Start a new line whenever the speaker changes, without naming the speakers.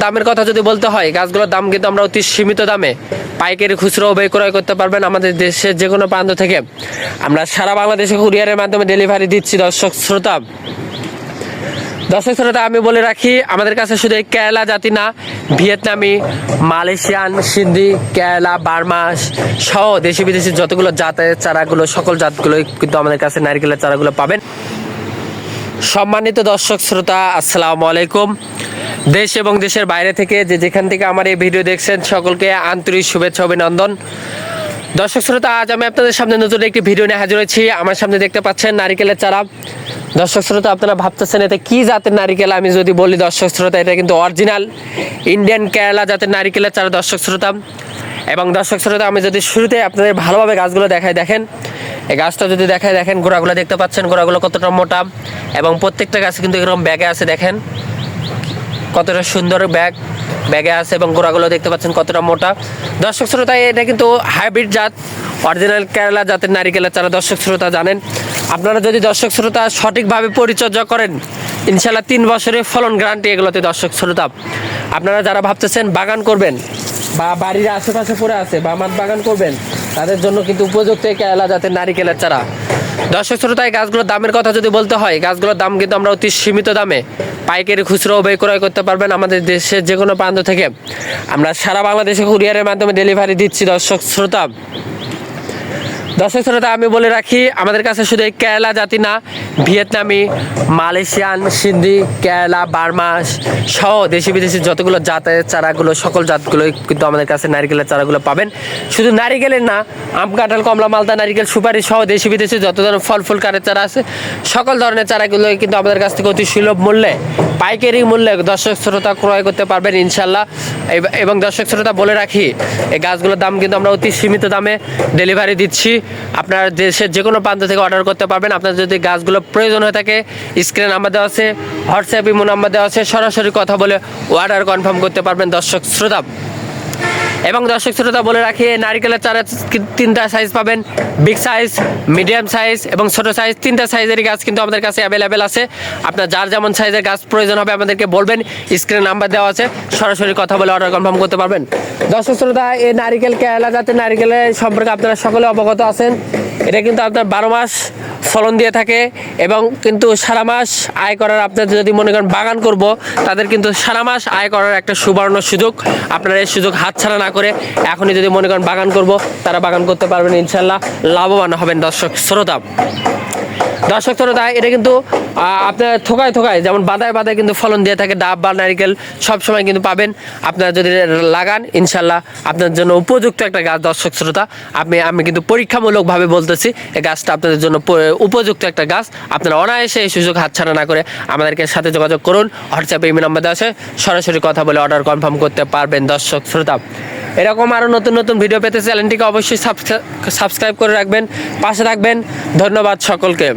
দামের কথা যদি বলতে হয়, গাছগুলোর দাম কিন্তু আমরা অতি সীমিত দামে পাইকারি খুচরো ক্রয় করতে পারবেন আমাদের দেশের যে কোনো প্রান্ত থেকে। আমরা সারা বাংলাদেশে কুরিয়ারের মাধ্যমে ডেলিভারি দিচ্ছি। দর্শক শ্রোতা আমি বলে রাখি, আমাদের কাছে শুধু এই কেরালা জাতি না, ভিয়েতনামি, মালয়েশিয়ান, সিন্ধি, কেরালা, বার্মা সহ দেশি বিদেশি যতগুলো জাতের চারাগুলো, সকল জাতগুলোই কিন্তু আমাদের কাছে নারকেলের চারাগুলো পাবেন। সম্মানিত দর্শক শ্রোতা, আসসালামু আলাইকুম। দেশ এবং দেশের বাইরে থেকে যেখান থেকে আমার এই ভিডিও দেখছেন, সকলকে আন্তরিক শুভেচ্ছা অভিনন্দন। দর্শক শ্রোতা, আজ আমি আপনাদের সামনে নতুন একটি ভিডিও নিয়ে হাজির হয়েছি। আমার সামনে দেখতে পাচ্ছেন নারিকেলের চারা। দর্শক শ্রোতা, আপনারা ভাবতেছেন এটা কি জাতের নারিকেল। আমি যদি বলি দর্শক শ্রোতা, এটা কিন্তু অরিজিনাল ইন্ডিয়ান কেরালা জাতের নারিকেলের চারা। দর্শক শ্রোতা এবং দর্শক শ্রোতা, আমি যদি শুরুতে আপনাদের ভালোভাবে গাছগুলো দেখেন, এই গাছটা যদি দেখেন, গোড়াগুলো দেখতে পাচ্ছেন, গোড়াগুলো কতটা মোটা এবং প্রত্যেকটা গাছে কিন্তু এরকম ব্যাগে আছে। দেখেন কতটা সুন্দর ব্যাগে আছে এবং গোড়াগুলো দেখতে পাচ্ছেন কতটা মোটা। দর্শক শ্রোতা, এটা কিন্তু হাইব্রিড জাত, অরিজিনাল কেরালা জাতের নারিকেলের চারা। দর্শক শ্রোতা জানেন, আপনারা যদি দর্শক শ্রোতা সঠিকভাবে পরিচর্যা করেন, ইনশাল্লাহ 3 বছরের ফলন গ্যারান্টি এগুলোতে। দর্শক শ্রোতা, আপনারা যারা ভাবতেছেন বাগান করবেন বা বাড়ির আশেপাশে পড়ে আছে বা মাঠ বাগান করবেন, তাদের জন্য কিন্তু উপযুক্ত কেরালা জাতের নারিকেলের চারা। দর্শক শ্রোতা, এই গাছগুলোর দামের কথা যদি বলতে হয়, গাছগুলোর দাম কিন্তু আমরা অতি সীমিত দামে পাইকারি খুচরো ক্রয় করতে পারবেন আমাদের দেশের যে কোনো প্রান্ত থেকে। আমরা সারা বাংলাদেশে কুরিয়ারের মাধ্যমে ডেলিভারি দিচ্ছি। দর্শক শ্রোতা আমি বলে রাখি, আমাদের কাছে শুধু এই কেরালা জাতি না, ভিয়েতনামি, মালয়েশিয়ান, সিন্ধি, কেরালা, বার্মা সহ দেশি বিদেশি যতগুলো জাতের চারাগুলো, সকল জাতগুলোই কিন্তু আমাদের কাছে নারিকেলের চারাগুলো পাবেন। শুধু নারিকেলের না, আম, কাঁঠাল, কমলা, মালদা, নারিকেল, সুপারি সহ দেশি বিদেশি যত ধরনের ফল ফুল কাঠের চারা আছে, সকল ধরনের চারাগুলোই কিন্তু আমাদের কাছ থেকে অতি সুলভ মূল্যে, পাইকারি মূল্যে দর্শক শ্রোতা ক্রয় করতে পারবেন ইনশাল্লাহ। এবং দর্শক শ্রোতা বলে রাখি, এই গাছগুলোর দাম কিন্তু আমরা অতি সীমিত দামে ডেলিভারি দিচ্ছি। আপনারা দেশের যে কোনো প্রান্ত থেকে অর্ডার করতে পারবেন। আপনার যদি গাছগুলো প্রয়োজন হয়ে থাকে, স্ক্রিনে নাম্বার দেওয়া আছে, হোয়াটসঅ্যাপ ইমো নাম্বার দেওয়া আছে, সরাসরি কথা বলে অর্ডার কনফার্ম করতে পারবেন। দর্শক শ্রোতা এবং দর্শক শ্রোতা বলে রাখি, নারিকেলের চারা 3টা সাইজ পাবেন, বিগ সাইজ, মিডিয়াম সাইজ এবং ছোটো সাইজ। 3টা সাইজের গাছ কিন্তু আমাদের কাছে অ্যাভেলেবেল আছে। আপনার যার যেমন সাইজের গাছ প্রয়োজন হবে আমাদেরকে বলবেন, স্ক্রিনে নাম্বার দেওয়া আছে, সরাসরি কথা বলে অর্ডার কনফার্ম করতে পারবেন। দর্শক শ্রোতা, এই নারিকেল কেরালা জাতের নারিকেলের সম্পর্কে আপনারা সকলে অবগত আছেন। এটা কিন্তু আপনার 12 মাস ফলন দিয়ে থাকে এবং কিন্তু সারা মাস আয় করার, আপনার যদি মনে করেন বাগান করব, তাদের কিন্তু সারা মাস আয় করার একটা সুবর্ণ সুযোগ। আপনারা এই সুযোগ হাতছাড়া না করে এখনই যদি মনে করেন বাগান করব, তারা বাগান করতে পারবেন, ইনশাল্লাহ লাভবান হবেন। দর্শক শ্রোতা এটা কিন্তু আপনার থোকায় যেমন বাদায় কিন্তু ফলন দিয়ে থাকে। ডাব বা নারিকেল সবসময় কিন্তু পাবেন। আপনারা যদি লাগান, ইনশাল্লাহ আপনার জন্য উপযুক্ত একটা গাছ। দর্শক শ্রোতা, আমি কিন্তু পরীক্ষামূলকভাবে বলতেছি, এই গাছটা আপনাদের জন্য উপযুক্ত একটা গাছ। আপনারা অনায়াসে এই সুযোগ হাতছাড়া না করে আমাদেরকে সাথে যোগাযোগ করুন। হোয়াটসঅ্যাপে ইমেল নাম্বার দেওয়া আছে, সরাসরি কথা বলে অর্ডার কনফার্ম করতে পারবেন। দর্শক শ্রোতা, এরকম আরও নতুন ভিডিও পেতে চ্যানেলটিকে অবশ্যই সাবস্ক্রাইব করে রাখবেন, পাশে থাকবেন। ধন্যবাদ সকলকে।